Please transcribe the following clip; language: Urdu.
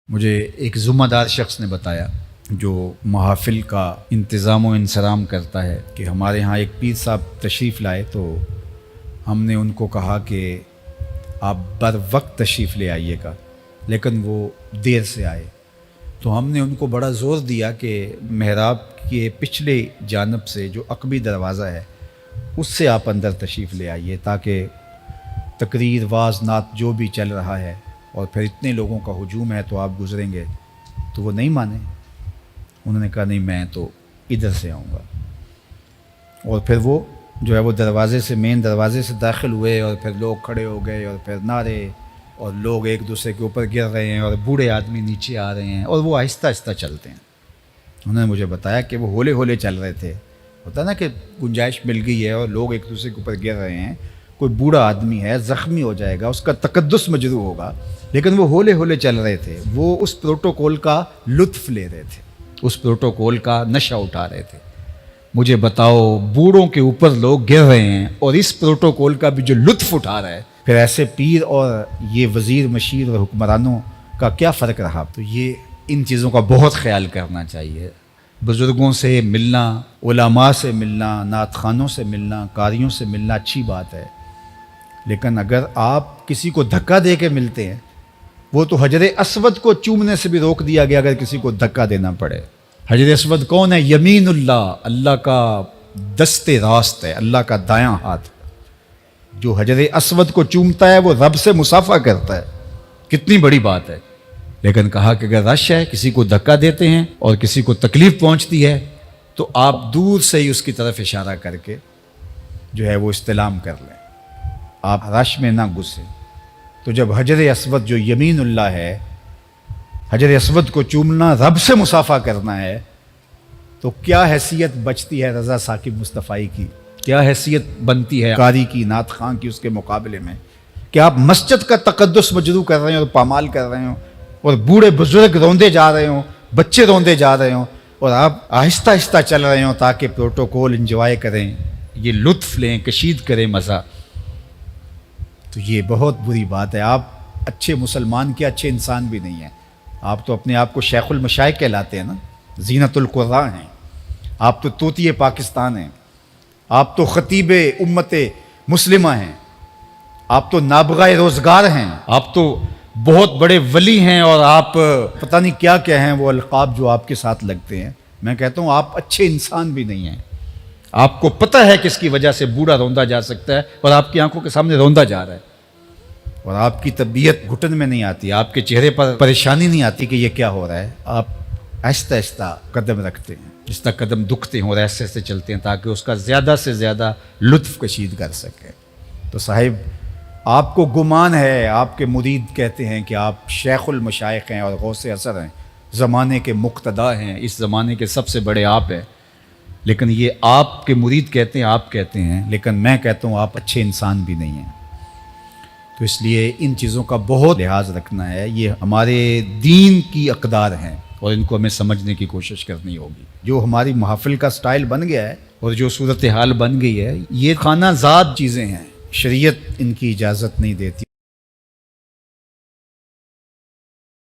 مجھے ایک ذمہ دار شخص نے بتایا جو محافل کا انتظام و انصرام کرتا ہے کہ ہمارے ہاں ایک پیر صاحب تشریف لائے تو ہم نے ان کو کہا کہ آپ بر وقت تشریف لے آئیے گا، لیکن وہ دیر سے آئے تو ہم نے ان کو بڑا زور دیا کہ محراب کے پچھلے جانب سے جو عقبی دروازہ ہے اس سے آپ اندر تشریف لے آئیے تاکہ تقریر واز نعت جو بھی چل رہا ہے اور پھر اتنے لوگوں کا ہجوم ہے تو آپ گزریں گے تو وہ نہیں مانے۔ انہوں نے کہا نہیں میں تو ادھر سے آؤں گا، اور پھر وہ جو ہے وہ دروازے سے مین دروازے سے داخل ہوئے اور پھر لوگ کھڑے ہو گئے اور پھر نعرے اور لوگ ایک دوسرے کے اوپر گر رہے ہیں اور بوڑھے آدمی نیچے آ رہے ہیں اور وہ آہستہ آہستہ چلتے ہیں۔ انہوں نے مجھے بتایا کہ وہ ہولے ہولے چل رہے تھے، ہوتا نا کہ گنجائش مل گئی ہے اور لوگ ایک دوسرے کے اوپر گر رہے ہیں، کوئی بوڑھا آدمی ہے زخمی ہو جائے گا، اس کا تقدس مجروح ہوگا، لیکن وہ ہولے ہولے چل رہے تھے، وہ اس پروٹوکول کا لطف لے رہے تھے، اس پروٹوکول کا نشہ اٹھا رہے تھے۔ مجھے بتاؤ بوڑھوں کے اوپر لوگ گر رہے ہیں اور اس پروٹوکول کا بھی جو لطف اٹھا رہا ہے، پھر ایسے پیر اور یہ وزیر مشیر اور حکمرانوں کا کیا فرق رہا؟ تو یہ ان چیزوں کا بہت خیال کرنا چاہیے۔ بزرگوں سے ملنا، علماء سے ملنا، نعت خوانوں سے ملنا، قاریوں سے ملنا اچھی بات ہے، لیکن اگر آپ کسی کو دھکا دے کے ملتے ہیں، وہ تو حجر اسود کو چومنے سے بھی روک دیا گیا اگر کسی کو دھکا دینا پڑے۔ حجر اسود کون ہے؟ یمین اللہ، اللہ کا دست راست ہے، اللہ کا دایاں ہاتھ۔ جو حجر اسود کو چومتا ہے وہ رب سے مصافحہ کرتا ہے، کتنی بڑی بات ہے۔ لیکن کہا کہ اگر رش ہے، کسی کو دھکا دیتے ہیں اور کسی کو تکلیف پہنچتی ہے تو آپ دور سے ہی اس کی طرف اشارہ کر کے جو ہے وہ استلام کر لیں، آپ رش میں نہ گھسیں۔ تو جب حجر اسود جو یمین اللہ ہے، حجر اسود کو چومنا رب سے مصافحہ کرنا ہے، تو کیا حیثیت بچتی ہے رضا ثاقب مصطفی کی، کیا حیثیت بنتی ہے قاری کی، نعت خواں کی اس کے مقابلے میں کہ آپ مسجد کا تقدس مجروح کر رہے ہیں اور پامال کر رہے ہوں، اور بوڑھے بزرگ روندے جا رہے ہوں، بچے روندے جا رہے ہوں، اور آپ آہستہ آہستہ چل رہے ہوں تاکہ پروٹوکول انجوائے کریں، یہ لطف لیں، کشید کریں مزہ۔ تو یہ بہت بری بات ہے۔ آپ اچھے مسلمان کے اچھے انسان بھی نہیں ہیں، آپ تو اپنے آپ کو شیخ المشائخ کہلاتے ہیں نا، زینت القراء ہیں، آپ تو طوطی پاکستان ہیں، آپ تو خطیب امت مسلمہ ہیں، آپ تو نابغہ روزگار ہیں، آپ تو بہت بڑے ولی ہیں، اور آپ پتہ نہیں کیا کیا ہیں وہ القاب جو آپ کے ساتھ لگتے ہیں۔ میں کہتا ہوں آپ اچھے انسان بھی نہیں ہیں۔ آپ کو پتہ ہے کس کی وجہ سے بوڑھا روندا جا سکتا ہے اور آپ کی آنکھوں کے سامنے روندا جا رہا ہے، اور آپ کی طبیعت گھٹن میں نہیں آتی، آپ کے چہرے پر پریشانی نہیں آتی کہ یہ کیا ہو رہا ہے۔ آپ آہستہ آہستہ قدم رکھتے ہیں، جس طرح قدم دکھتے ہیں اور ایسے ایسے چلتے ہیں تاکہ اس کا زیادہ سے زیادہ لطف کشید کر سکیں۔ تو صاحب آپ کو گمان ہے، آپ کے مرید کہتے ہیں کہ آپ شیخ المشائخ ہیں اور غوث اثر ہیں، زمانے کے مقتدا ہیں، اس زمانے کے سب سے بڑے آپ ہیں، لیکن یہ آپ کے مرید کہتے ہیں، آپ کہتے ہیں، لیکن میں کہتا ہوں آپ اچھے انسان بھی نہیں ہیں۔ تو اس لیے ان چیزوں کا بہت لحاظ رکھنا ہے، یہ ہمارے دین کی اقدار ہیں اور ان کو ہمیں سمجھنے کی کوشش کرنی ہوگی۔ جو ہماری محافل کا سٹائل بن گیا ہے اور جو صورتحال بن گئی ہے، یہ خانہ زاد چیزیں ہیں، شریعت ان کی اجازت نہیں دیتی۔